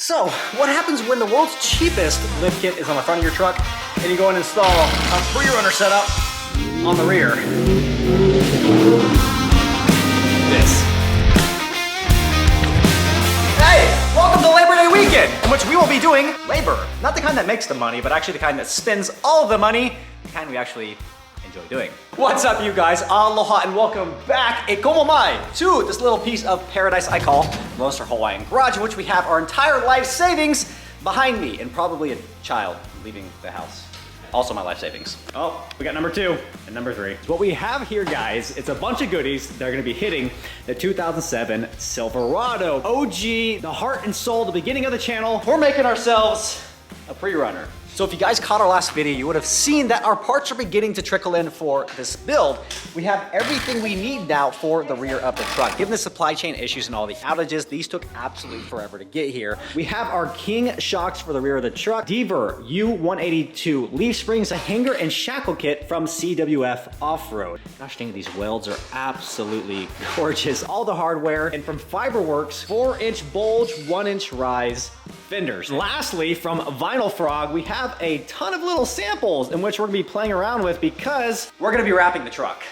So, what happens when the world's cheapest lift kit is on the front of your truck and you go and install a pre-runner setup on the rear? This. Hey, welcome to Labor Day weekend, in which we will be doing labor. Not the kind that makes the money, but actually the kind that spends all of the money, the kind we actually enjoy doing. What's up, you guys? Aloha and welcome back, komo mai, to this little piece of paradise I call Lonestar Hawaiian Garage, in which we have our entire life savings behind me and probably a child leaving the house. Also my life savings. Oh, we got number 2 and number 3. What we have here, guys, it's a bunch of goodies that are gonna be hitting the 2007 Silverado. OG, the heart and soul, the beginning of the channel. We're making ourselves a pre-runner. So if you guys caught our last video, you would have seen that our parts are beginning to trickle in for this build. We have everything we need now for the rear of the truck. Given the supply chain issues and all the outages, these took absolutely forever to get here. We have our King shocks for the rear of the truck, Deaver U182 Leaf Springs, a hanger and shackle kit from CWF Off-Road. Gosh dang, these welds are absolutely gorgeous. All the hardware, and from Fiberworks, 4-inch bulge, 1-inch rise fenders. Lastly, from Vinyl Frog, we have a ton of little samples in which we're gonna be playing around with because we're gonna be wrapping the truck,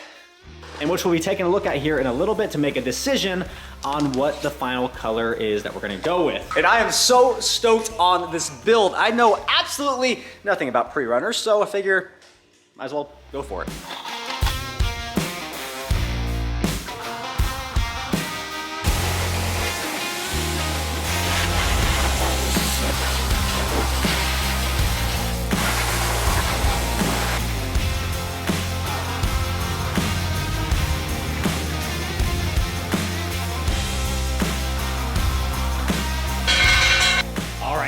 and which we'll be taking a look at here in a little bit to make a decision on what the final color is that we're gonna go with. And I am so stoked on this build. I know absolutely nothing about pre-runners, so I figure might as well go for it.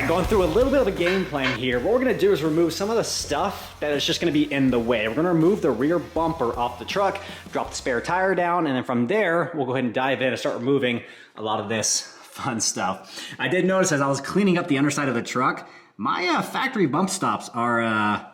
Going through a little bit of a game plan here. What we're gonna do is remove some of the stuff that is just gonna be in the way. We're gonna remove the rear bumper off the truck, drop the spare tire down, and then from there, we'll go ahead and dive in and start removing a lot of this fun stuff. I did notice as I was cleaning up the underside of the truck, my factory bump stops are,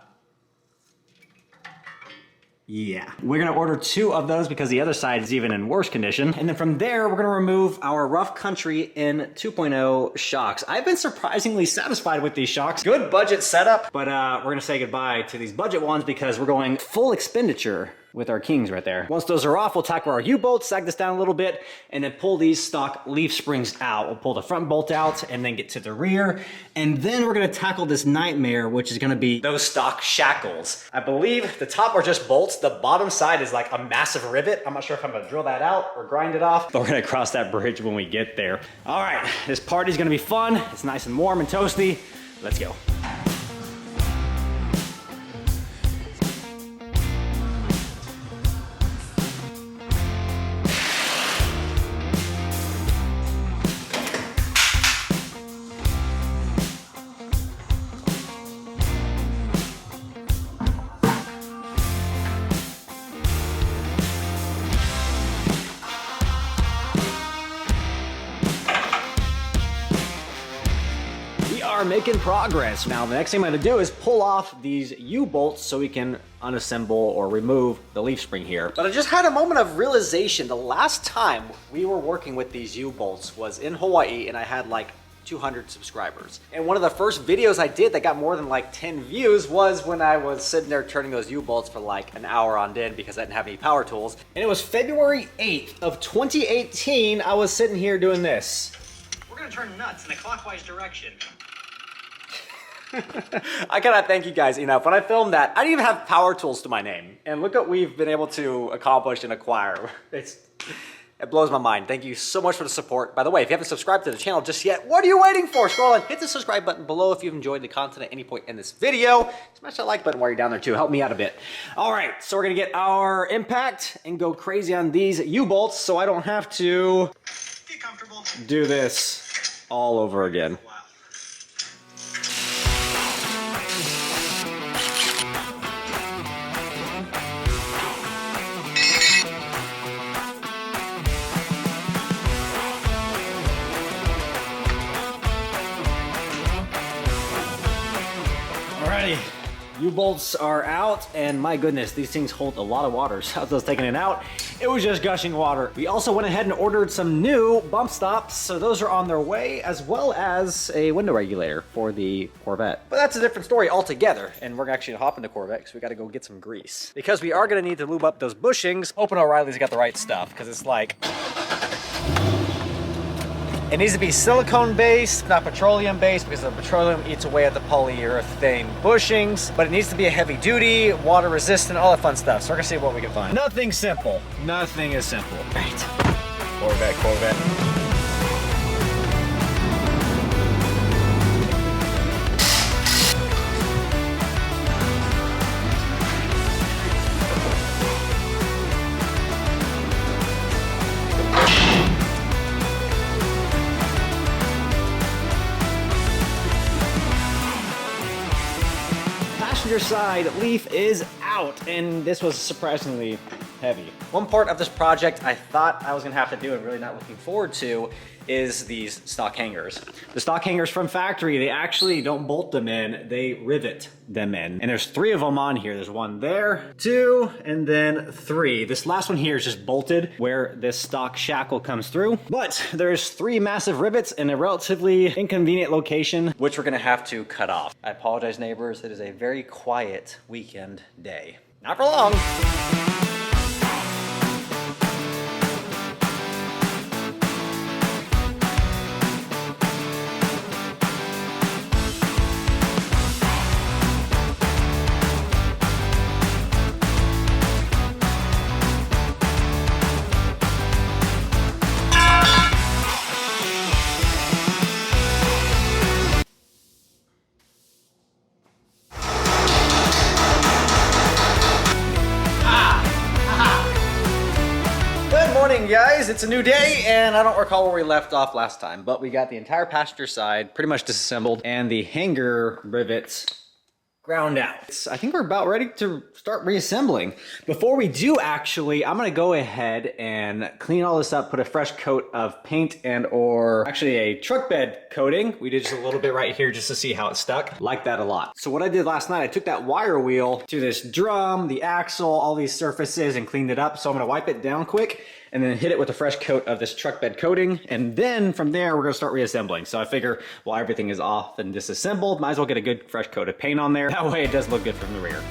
yeah. We're gonna order 2 of those because the other side is even in worse condition. And then from there, we're gonna remove our Rough Country in 2.0 shocks. I've been surprisingly satisfied with these shocks. Good budget setup, but we're gonna say goodbye to these budget ones because we're going full expenditure with our Kings right there. Once those are off, we'll tackle our U-bolts, sag this down a little bit, and then pull these stock leaf springs out. We'll pull the front bolt out and then get to the rear. And then we're gonna tackle this nightmare, which is gonna be those stock shackles. I believe the top are just bolts. The bottom side is like a massive rivet. I'm not sure if I'm gonna drill that out or grind it off, but we're gonna cross that bridge when we get there. All right, this party's gonna be fun. It's nice and warm and toasty. Let's go. Making progress. Now the next thing I'm going to do is pull off these U-bolts so we can unassemble or remove the leaf spring here. But I just had a moment of realization. The last time we were working with these U-bolts was in Hawaii, and I had like 200 subscribers. And one of the first videos I did that got more than like 10 views was when I was sitting there turning those U-bolts for like an hour on end because I didn't have any power tools. And it was February 8th of 2018. I was sitting here doing this. We're gonna turn nuts in a clockwise direction. I cannot thank you guys enough. When I filmed that, I didn't even have power tools to my name. And look what we've been able to accomplish and acquire. It blows my mind. Thank you so much for the support. By the way, if you haven't subscribed to the channel just yet, what are you waiting for? Scroll and hit the subscribe button below if you've enjoyed the content at any point in this video. Smash that like button while you're down there too. Help me out a bit. All right, so we're gonna get our impact and go crazy on these U-bolts so I don't have to do this all over again. U-bolts are out, and my goodness, these things hold a lot of water. So I was taking it out, it was just gushing water. We also went ahead and ordered some new bump stops, so those are on their way, as well as a window regulator for the Corvette. But that's a different story altogether, and we're actually gonna hop in the Corvette because we gotta go get some grease. Because we are gonna need to lube up those bushings. Hoping O'Reilly's got the right stuff, because it's like, it needs to be silicone based, not petroleum based, because the petroleum eats away at the polyurethane bushings. But it needs to be a heavy duty, water resistant, all that fun stuff. So we're gonna see what we can find. Nothing simple. Nothing is simple. Right. Corvette. Passenger side leaf is out, and this was surprisingly heavy. One part of this project I thought I was gonna have to do and really not looking forward to is these stock hangers. The stock hangers from factory, they actually don't bolt them in, they rivet them in. And there's 3 of them on here. There's 1 there, 2, and then 3. This last one here is just bolted where this stock shackle comes through. But there's 3 massive rivets in a relatively inconvenient location, which we're gonna have to cut off. I apologize, neighbors. It is a very quiet weekend day. Not for long. Guys, it's a new day, and I don't recall where we left off last time, but we got the entire passenger side pretty much disassembled and the hanger rivets ground out. I think we're about ready to start reassembling. Before we do, actually, I'm gonna go ahead and clean all this up, put a fresh coat of paint and or actually a truck bed coating. We did just a little bit right here just to see how it stuck. Like that a lot. So what I did last night, I took that wire wheel to this drum, the axle, all these surfaces, and cleaned it up. So I'm gonna wipe it down quick and then hit it with a fresh coat of this truck bed coating. And then from there, we're gonna start reassembling. So I figure while everything is off and disassembled, might as well get a good fresh coat of paint on there. That way it does look good from the rear.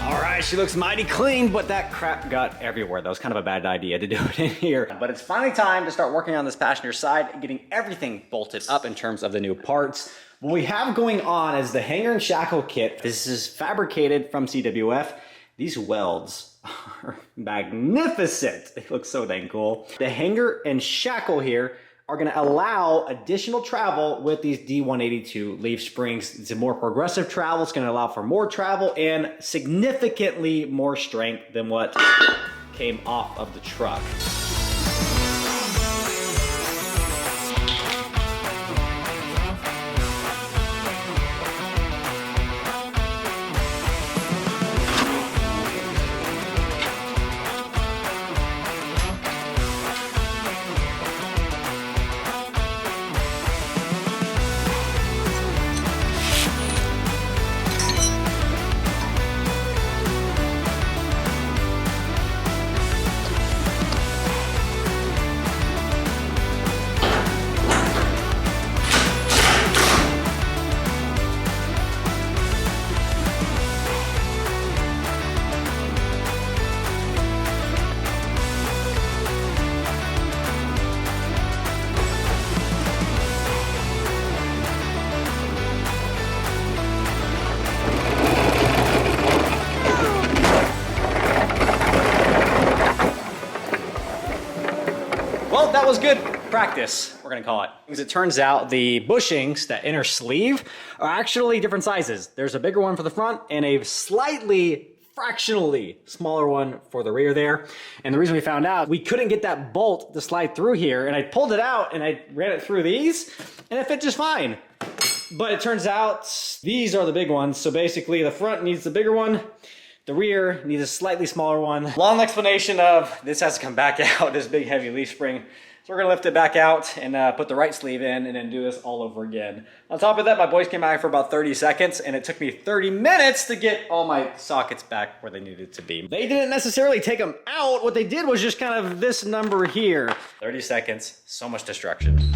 All right, she looks mighty clean, but that crap got everywhere. That was kind of a bad idea to do it in here. But it's finally time to start working on this passenger side and getting everything bolted up in terms of the new parts. What we have going on is the hanger and shackle kit. This is fabricated from CWF. These welds are magnificent. They look so dang cool. The hanger and shackle here are gonna allow additional travel with these D182 leaf springs. It's a more progressive travel. It's gonna allow for more travel and significantly more strength than what came off of the truck. That was good practice, we're gonna call it. Because it turns out the bushings, that inner sleeve, are actually different sizes. There's a bigger one for the front and a fractionally smaller one for the rear there. And the reason we found out, we couldn't get that bolt to slide through here, and I pulled it out and I ran it through these, and it fit just fine. But it turns out these are the big ones. So basically the front needs the bigger one, the rear needs a slightly smaller one. Long explanation of this has to come back out, this big heavy leaf spring So we're gonna lift it back out and put the right sleeve in and then do this all over again. On top of that, my boys came out for about 30 seconds and it took me 30 minutes to get all my sockets back where they needed to be. They didn't necessarily take them out. What they did was just kind of this number here. 30 seconds, so much destruction.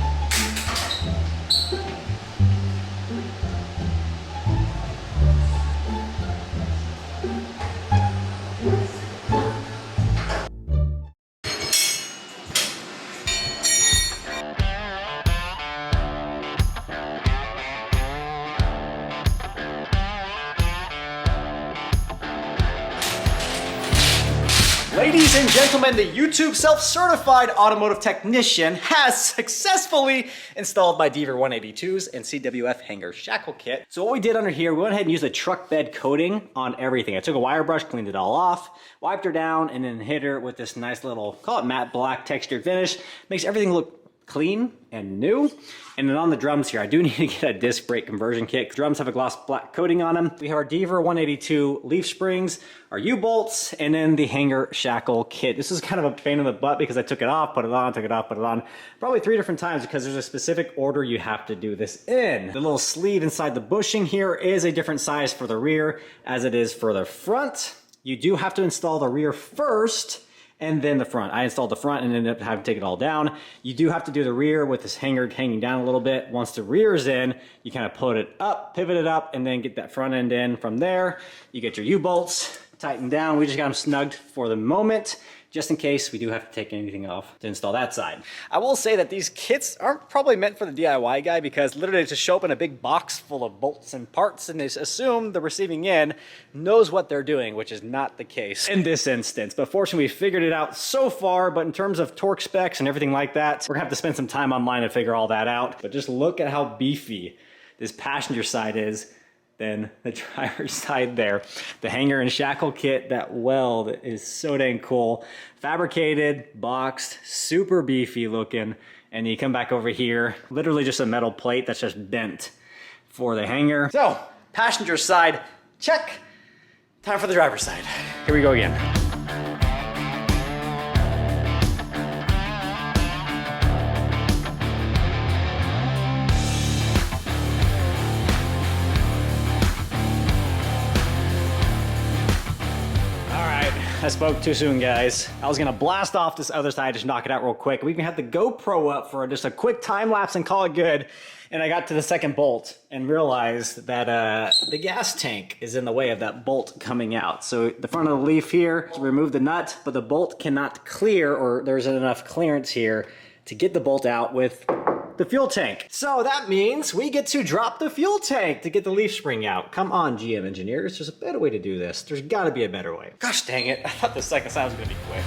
Ladies and gentlemen, the YouTube self-certified automotive technician has successfully installed my Deaver 182s and CWF hanger shackle kit. So what we did under here, we went ahead and used a truck bed coating on everything. I took a wire brush, cleaned it all off, wiped her down, and then hit her with this nice little, call it matte black textured finish. Makes everything look clean and new. And then on the drums here, I do need to get a disc brake conversion kit. Drums have a gloss black coating on them. We have our Deaver 182 leaf springs, our U-bolts, and then the hanger shackle kit. This is kind of a pain in the butt because I took it off, put it on, took it off, put it on. Probably 3 different times because there's a specific order you have to do this in. The little sleeve inside the bushing here is a different size for the rear as it is for the front. You do have to install the rear first and then the front. I installed the front and ended up having to take it all down. You do have to do the rear with this hanger hanging down a little bit. Once the rear is in, you kind of put it up, pivot it up, and then get that front end in. From there, you get your U-bolts tightened down. We just got them snugged for the moment, just in case we do have to take anything off to install that side. I will say that these kits aren't probably meant for the DIY guy because literally they just show up in a big box full of bolts and parts and they assume the receiving end knows what they're doing, which is not the case in this instance. But fortunately, we figured it out so far, but in terms of torque specs and everything like that, we're gonna have to spend some time online to figure all that out. But just look at how beefy this passenger side is than the driver's side there. The hanger and shackle kit, that weld is so dang cool. Fabricated, boxed, super beefy looking. And you come back over here, literally just a metal plate that's just bent for the hanger. So, passenger side, check. Time for the driver's side. Here we go again. I spoke too soon, guys. I was gonna blast off this other side, just knock it out real quick. We even had the GoPro up for just a quick time lapse and call it good. And I got to the second bolt and realized that the gas tank is in the way of that bolt coming out. So the front of the leaf here, remove the nut, but the bolt cannot clear, or there's enough clearance here to get the bolt out with the fuel tank. So that means we get to drop the fuel tank to get the leaf spring out. Come on, GM engineers, there's a better way to do this. There's gotta be a better way. Gosh dang it, I thought the second side was gonna be quick.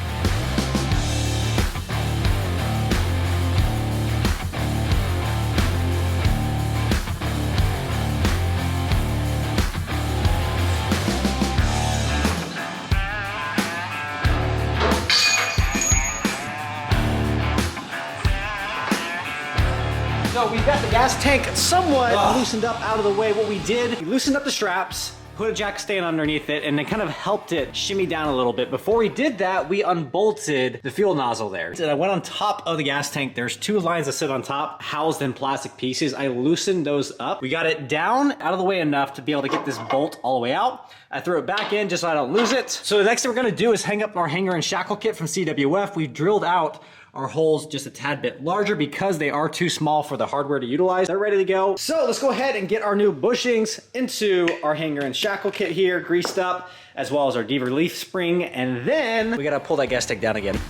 So we've got the gas tank somewhat loosened up out of the way. What we did, we loosened up the straps, put a jack stand underneath it, and it kind of helped it shimmy down a little bit. Before we did that, we unbolted the fuel nozzle there. And I went on top of the gas tank. There's 2 lines that sit on top, housed in plastic pieces. I loosened those up. We got it down out of the way enough to be able to get this bolt all the way out. I threw it back in just so I don't lose it. So the next thing we're gonna do is hang up our hanger and shackle kit from CWF. We drilled out our holes just a tad bit larger because they are too small for the hardware to utilize. They're ready to go. So let's go ahead and get our new bushings into our hanger and shackle kit here, greased up, as well as our Deaver Leaf Spring. And then we gotta pull that gas tank down again.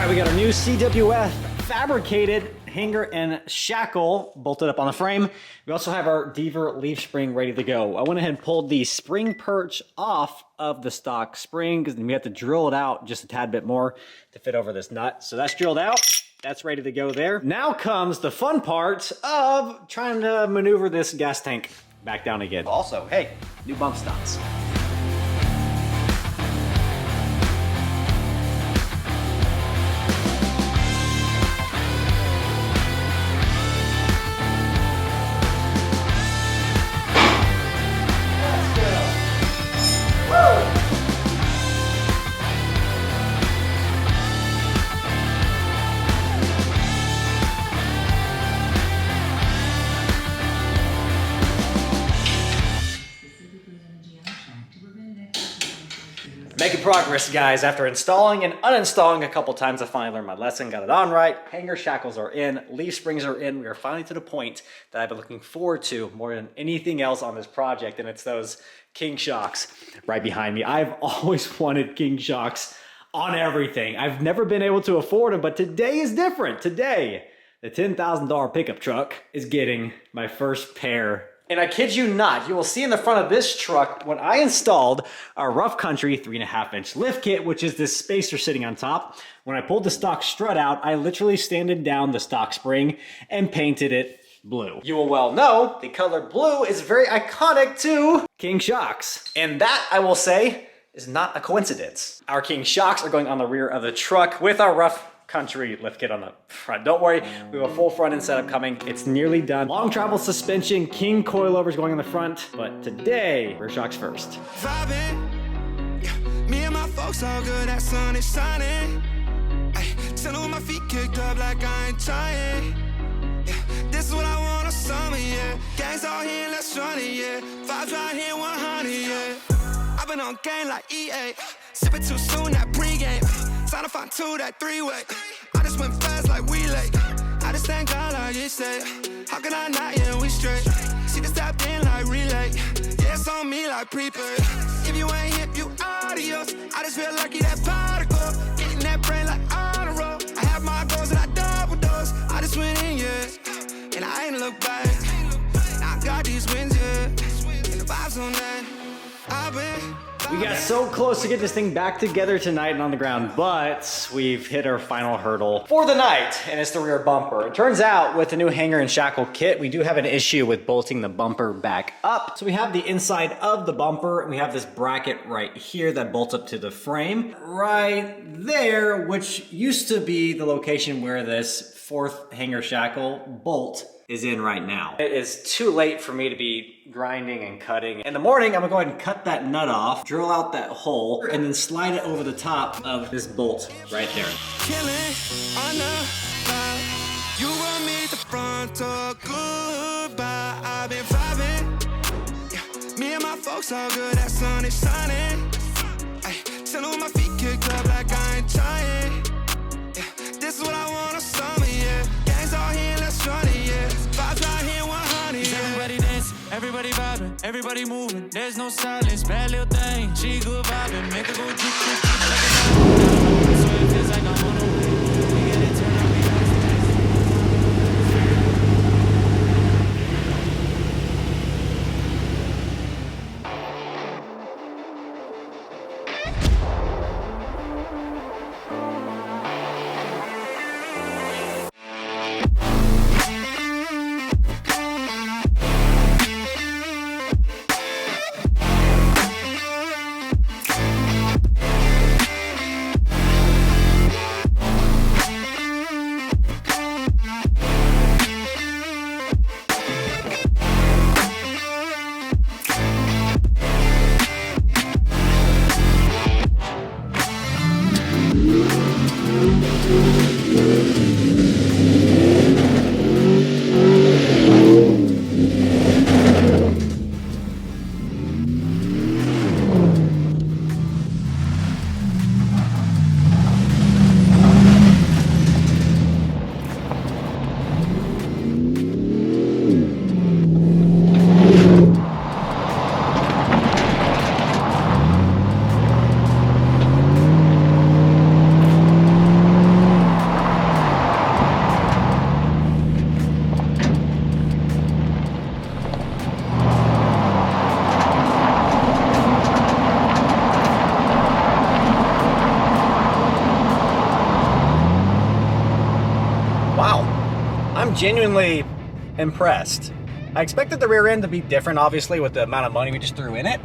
We got our new CWF fabricated hanger and shackle bolted up on the frame. We also have our Deaver Leaf Spring ready to go. I went ahead and pulled the spring perch off of the stock spring because we have to drill it out just a tad bit more to fit over this nut. So that's drilled out. That's ready to go there. Now comes the fun part of trying to maneuver this gas tank back down again. Also, hey, new bump stops. progress, guys. After installing and uninstalling a couple times, I finally learned my lesson, got it on right. Hanger shackles are in, leaf springs are in. We are finally to the point that I've been looking forward to more than anything else on this project, and it's those king shocks right behind me. I've always wanted king shocks on everything. I've never been able to afford them, but today is different. Today, the $10,000 pickup truck is getting my first pair. And I kid you not, you will see in the front of this truck when I installed our Rough Country 3.5-inch lift kit, which is this spacer sitting on top. When I pulled the stock strut out, I literally sanded down the stock spring and painted it blue. You will well know the color blue is very iconic to king shocks. And that, I will say, is not a coincidence. Our king shocks are going on the rear of the truck with our Rough Country lift kit on the front. Don't worry, we have a full front end setup coming. It's nearly done. Long travel suspension, king coilovers going on the front, but today, rear shocks first. Vibing, yeah. Me and my folks all good, that sun is shining. Ay, chillin' with my feet kicked up like I ain't trying. Yeah. This is what I want on summer, yeah. Gangs all here, let's run it, yeah. Vibes right here, 100, yeah. I've been on game like EA. Sippin' too soon, that pregame. Sign to find two, that three-way. I just went fast like we late. I just thank God like he said. How can I not? Yeah, we straight. She just tapped in like relay. Yeah, it's on me like prepaid. If you ain't hip, you adios. I just feel lucky that particle. Getting that brain like on a roll. I have my goals and I double dose. I just went in, yeah. And I ain't look back. Now I got these wins, yeah. And the vibes on that. I've been. We got so close to get this thing back together tonight and on the ground, but we've hit our final hurdle for the night, and it's the rear bumper. It turns out with the new hanger and shackle kit, we do have an issue with bolting the bumper back up. So we have the inside of the bumper, and we have this bracket right here that bolts up to the frame. Right there, which used to be the location where this fourth hanger shackle bolt is in right now. It is too late for me to be grinding and cutting. In the morning, I'm gonna go ahead and cut that nut off, drill out that hole, and then slide it over the top of this bolt right there. Killing on the vibe. You gon' meet the front door, goodbye. I've been vibing. Yeah. Me and my folks all good, that sun is shining. Ay, chillin' with my feet kicked up like I ain't trying. Yeah. This is what I want on summer, yeah. Gangs all here, let's run it, yeah. Vibes right here, 100, yeah. Everybody dance, everybody vibing, everybody moving. There's no silence, bad little thing. She good vibing, make her go drip, drip, drip like a diamond. So it feels like I'm on the way. We get it turned on, we got Genuinely impressed. I expected the rear end to be different, obviously, with the amount of money we just threw in it,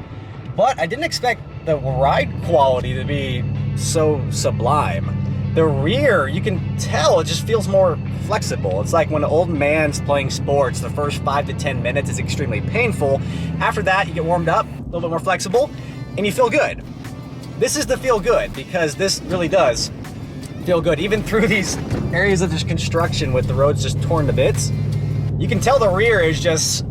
but I didn't expect the ride quality to be so sublime. The rear, you can tell, it just feels more flexible. It's like when an old man's playing sports, the first 5 to 10 minutes is extremely painful. After that, you get warmed up, a little bit more flexible, and you feel good. This is the feel good, because this really does feel good. Even through these areas of this construction with the roads just torn to bits, you can tell the rear is just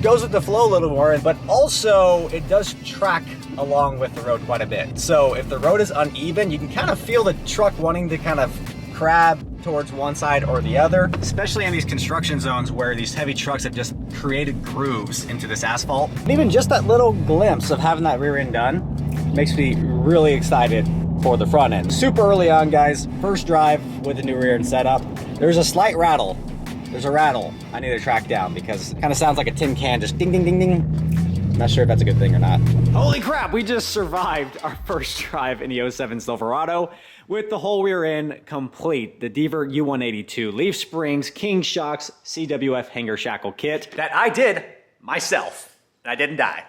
goes with the flow a little more, but also it does track along with the road quite a bit. So if the road is uneven, you can kind of feel the truck wanting to kind of crab towards one side or the other, especially in these construction zones where these heavy trucks have just created grooves into this asphalt. And even just that little glimpse of having that rear end done makes me really excited for the front end. Super early on, guys, first drive with the new rear end setup. There's a slight rattle. There's a rattle I need to track down because it kind of sounds like a tin can, just ding, ding, ding, ding. Not sure if that's a good thing or not. Holy crap, we just survived our first drive in the 07 Silverado with the whole rear end complete. The Deaver U182 Leaf Springs King Shocks CWF hanger shackle kit that I did myself, and I didn't die.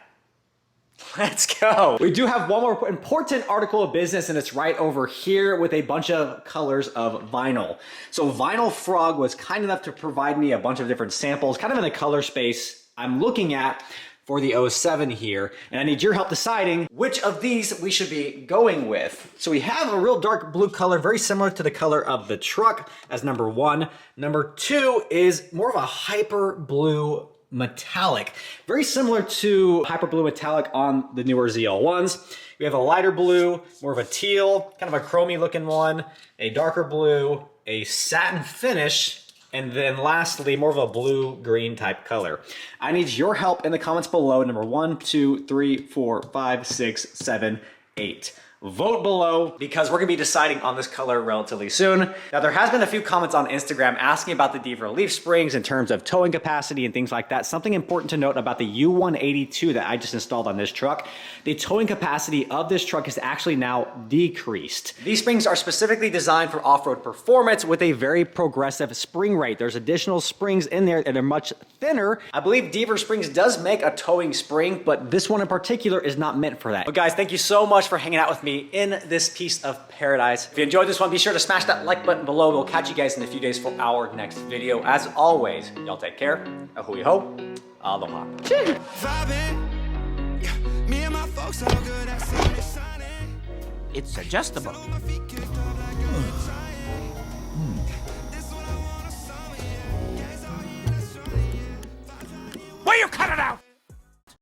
Let's go. We do have one more important article of business, and it's right over here with a bunch of colors of vinyl. So Vinyl Frog was kind enough to provide me a bunch of different samples, kind of in the color space I'm looking at for the 07 here, and I need your help deciding which of these we should be going with. So we have a real dark blue color, very similar to the color of the truck as number one. Number two is more of a hyper blue metallic, very similar to hyper blue metallic on the newer ZL1s. We have a lighter blue, more of a teal, kind of a chromy looking one, a darker blue, a satin finish, and then lastly, more of a blue-green type color. I need your help in the comments below. Number 1, 2, 3, 4, 5, 6, 7, 8. Vote below because we're gonna be deciding on this color relatively soon. Now, there has been a few comments on Instagram asking about the Deaver Leaf Springs in terms of towing capacity and things like that. Something important to note about the U182 that I just installed on this truck, the towing capacity of this truck is actually now decreased. These springs are specifically designed for off-road performance with a very progressive spring rate. There's additional springs in there and they're much thinner. I believe Deaver Springs does make a towing spring, but this one in particular is not meant for that. But guys, thank you so much for hanging out with me in this piece of paradise. If you enjoyed this one, be sure to smash that like button below. We'll catch you guys in a few days for our next video. As always, y'all take care. Ahui ho. Aloha. It's adjustable. Will you cut it out?